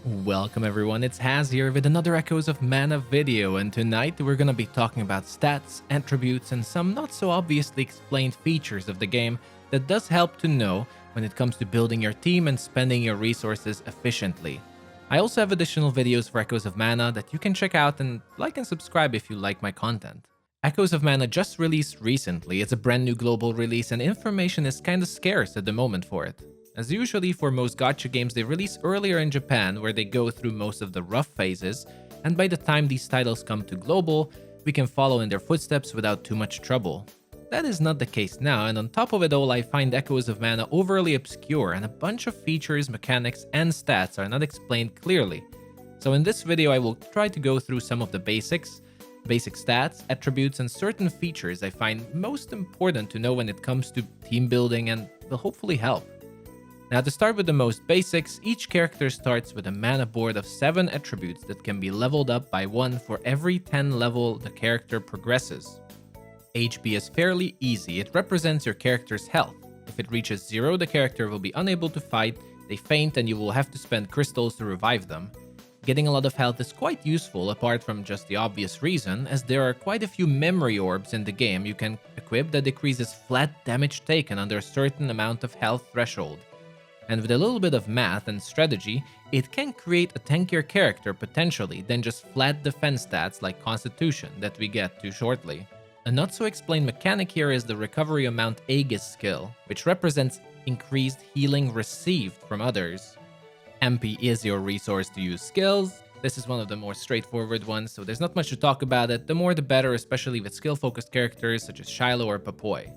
Welcome everyone, it's Haz here with another Echoes of Mana video, and tonight we're gonna be talking about stats, attributes, and some not so obviously explained features of the game that does help to know when it comes to building your team and spending your resources efficiently. I also have additional videos for Echoes of Mana that you can check out and like and subscribe if you like my content. Echoes of Mana just released recently, it's a brand new global release and information is kinda scarce at the moment for it. As usually for most gacha games, they release earlier in Japan where they go through most of the rough phases, and by the time these titles come to global, we can follow in their footsteps without too much trouble. That is not the case now, and on top of it all, I find Echoes of Mana overly obscure and a bunch of features, mechanics, and stats are not explained clearly. So in this video, I will try to go through some of the basic stats, attributes, and certain features I find most important to know when it comes to team building and will hopefully help. Now to start with the most basics, each character starts with a mana board of 7 attributes that can be leveled up by 1 for every 10 level the character progresses. HP is fairly easy, it represents your character's health. If it reaches 0, the character will be unable to fight, they faint and you will have to spend crystals to revive them. Getting a lot of health is quite useful apart from just the obvious reason, as there are quite a few memory orbs in the game you can equip that decreases flat damage taken under a certain amount of health threshold. And with a little bit of math and strategy, it can create a tankier character potentially than just flat defense stats like Constitution that we get to shortly. A not so explained mechanic here is the recovery amount Aegis skill, which represents increased healing received from others. MP is your resource to use skills. This is one of the more straightforward ones, so there's not much to talk about it. The more the better, especially with skill-focused characters such as Shiloh or Papoy.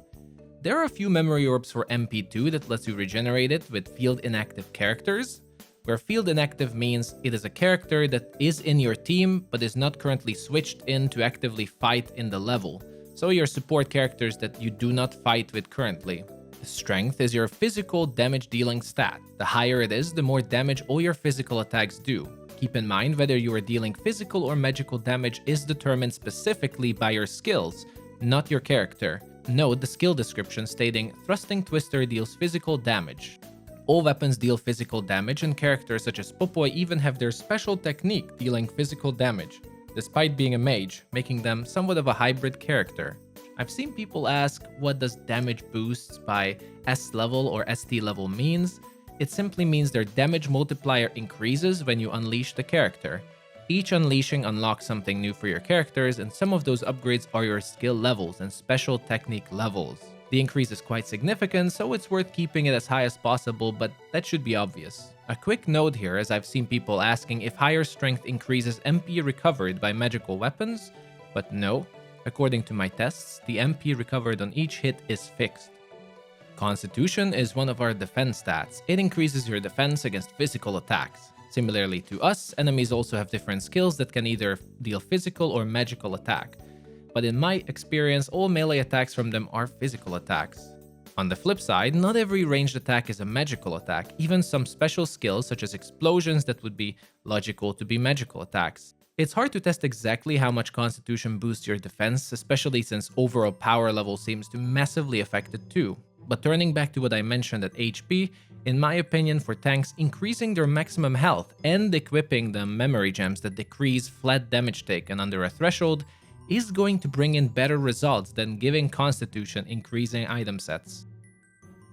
There are a few memory orbs for MP2 that lets you regenerate it with field inactive characters, where field inactive means it is a character that is in your team but is not currently switched in to actively fight in the level, so your support characters that you do not fight with currently. Strength is your physical damage dealing stat. The higher it is, the more damage all your physical attacks do. Keep in mind whether you are dealing physical or magical damage is determined specifically by your skills, not your character. Note the skill description stating Thrusting Twister deals physical damage. All weapons deal physical damage, and characters such as Popoy even have their special technique dealing physical damage, despite being a mage, making them somewhat of a hybrid character. I've seen people ask what does damage boosts by S level or ST level means. It simply means their damage multiplier increases when you unleash the character. Each unleashing unlocks something new for your characters, and some of those upgrades are your skill levels and special technique levels. The increase is quite significant, so it's worth keeping it as high as possible, but that should be obvious. A quick note here, as I've seen people asking if higher strength increases MP recovered by magical weapons, but no. According to my tests, the MP recovered on each hit is fixed. Constitution is one of our defense stats. It increases your defense against physical attacks. Similarly to us, enemies also have different skills that can either deal physical or magical attack. But in my experience, all melee attacks from them are physical attacks. On the flip side, not every ranged attack is a magical attack, even some special skills such as explosions that would be logical to be magical attacks. It's hard to test exactly how much Constitution boosts your defense, especially since overall power level seems to massively affect it too. But turning back to what I mentioned at HP, in my opinion for tanks, increasing their maximum health and equipping them memory gems that decrease flat damage taken under a threshold is going to bring in better results than giving Constitution increasing item sets.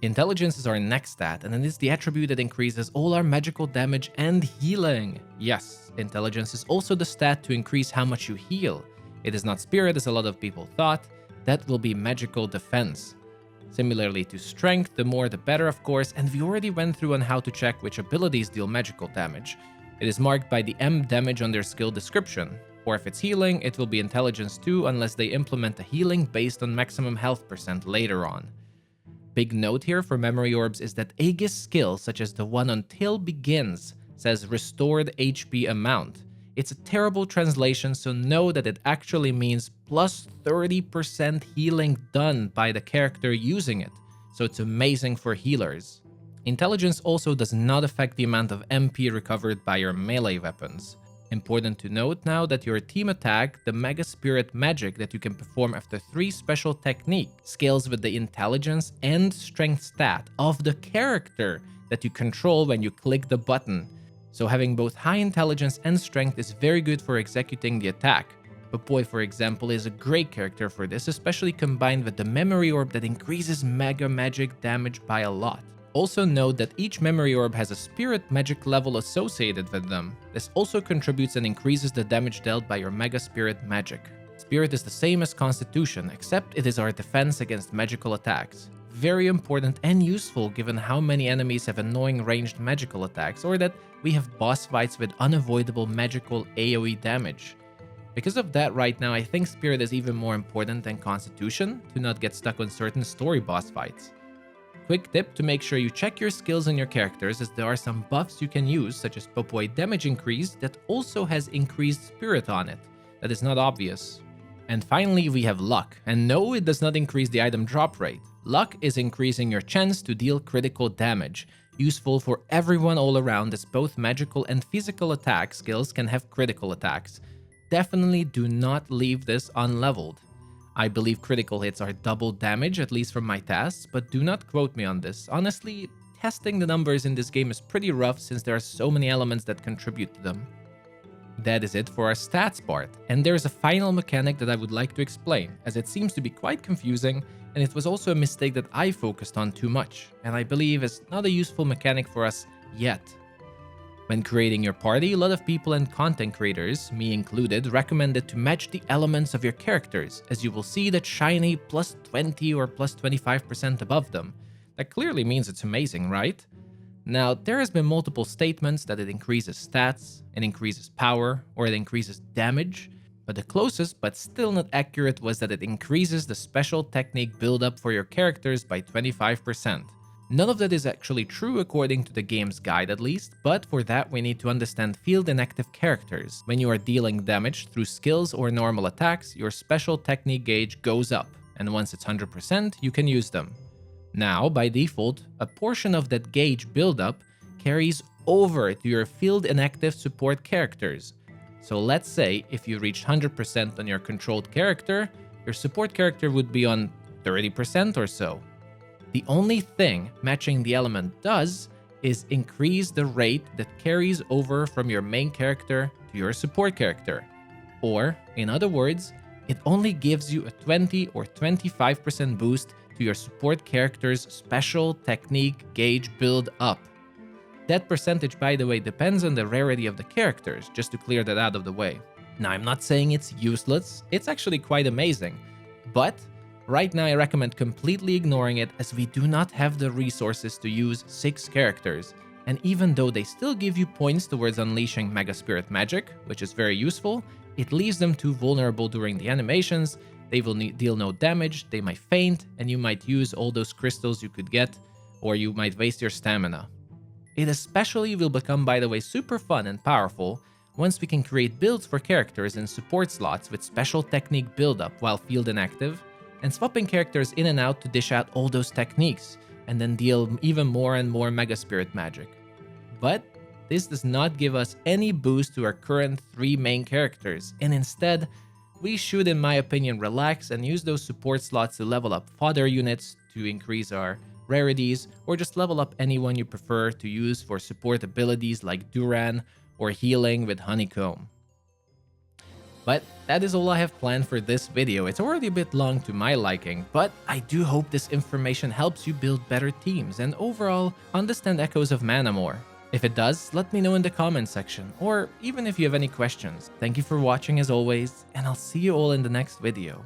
Intelligence is our next stat, and it is the attribute that increases all our magical damage and healing. Yes, Intelligence is also the stat to increase how much you heal. It is not Spirit as a lot of people thought, that will be magical defense. Similarly to Strength, the more the better of course, and we already went through on how to check which abilities deal magical damage. It is marked by the M damage on their skill description, or if it's healing, it will be Intelligence 2 unless they implement a healing based on maximum health percent later on. Big note here for memory orbs is that Aegis skills such as the one on Till Begins says restored HP amount. It's a terrible translation, so know that it actually means plus 30% healing done by the character using it, so it's amazing for healers. Intelligence also does not affect the amount of MP recovered by your melee weapons. Important to note now that your team attack, the Mega Spirit magic that you can perform after 3 special technique, scales with the intelligence and strength stat of the character that you control when you click the button. So having both high intelligence and strength is very good for executing the attack. Papoy, for example, is a great character for this, especially combined with the memory orb that increases mega magic damage by a lot. Also note that each memory orb has a spirit magic level associated with them. This also contributes and increases the damage dealt by your mega spirit magic. Spirit is the same as Constitution, except it is our defense against magical attacks. Very important and useful given how many enemies have annoying ranged magical attacks, or that we have boss fights with unavoidable magical AoE damage. Because of that, right now I think Spirit is even more important than Constitution to not get stuck on certain story boss fights. Quick tip to make sure you check your skills on your characters, as there are some buffs you can use, such as Papoy damage increase that also has increased Spirit on it. That is not obvious. And finally we have Luck, and no, it does not increase the item drop rate. Luck is increasing your chance to deal critical damage, useful for everyone all around, as both magical and physical attack skills can have critical attacks. Definitely do not leave this unleveled. I believe critical hits are double damage, at least from my tests, but do not quote me on this. Honestly, testing the numbers in this game is pretty rough since there are so many elements that contribute to them. That is it for our stats part, and there's a final mechanic that I would like to explain, as it seems to be quite confusing, and it was also a mistake that I focused on too much, and I believe is not a useful mechanic for us yet. When creating your party, a lot of people and content creators, me included, recommend it to match the elements of your characters, as you will see that shiny plus 20 or plus 25% above them. That clearly means it's amazing, right? Now, there has been multiple statements that it increases stats, it increases power, or it increases damage, but the closest but still not accurate was that it increases the special technique build-up for your characters by 25%. None of that is actually true according to the game's guide at least, but for that we need to understand field inactive characters. When you are dealing damage through skills or normal attacks, your special technique gauge goes up, and once it's 100%, you can use them. Now, by default, a portion of that gauge buildup carries over to your field inactive support characters. So let's say if you reached 100% on your controlled character, your support character would be on 30% or so. The only thing matching the element does is increase the rate that carries over from your main character to your support character. Or, in other words, it only gives you a 20 or 25% boost to your support character's special technique gauge build up. That percentage, by the way, depends on the rarity of the characters, just to clear that out of the way. Now, I'm not saying it's useless, it's actually quite amazing, but right now I recommend completely ignoring it, as we do not have the resources to use 6 characters, and even though they still give you points towards unleashing Mega Spirit magic, which is very useful, it leaves them too vulnerable during the animations, they will deal no damage, they might faint, and you might use all those crystals you could get, or you might waste your stamina. It especially will become, by the way, super fun and powerful once we can create builds for characters in support slots with special technique buildup while field inactive, and swapping characters in and out to dish out all those techniques, and then deal even more and more Mega Spirit magic. But this does not give us any boost to our current 3 main characters, and instead, we should, in my opinion, relax and use those support slots to level up fodder units to increase our rarities, or just level up anyone you prefer to use for support abilities like Duran or healing with Honeycomb. But that is all I have planned for this video. It's already a bit long to my liking, but I do hope this information helps you build better teams and overall understand Echoes of Mana more. If it does, let me know in the comments section, or even if you have any questions. Thank you for watching as always, and I'll see you all in the next video.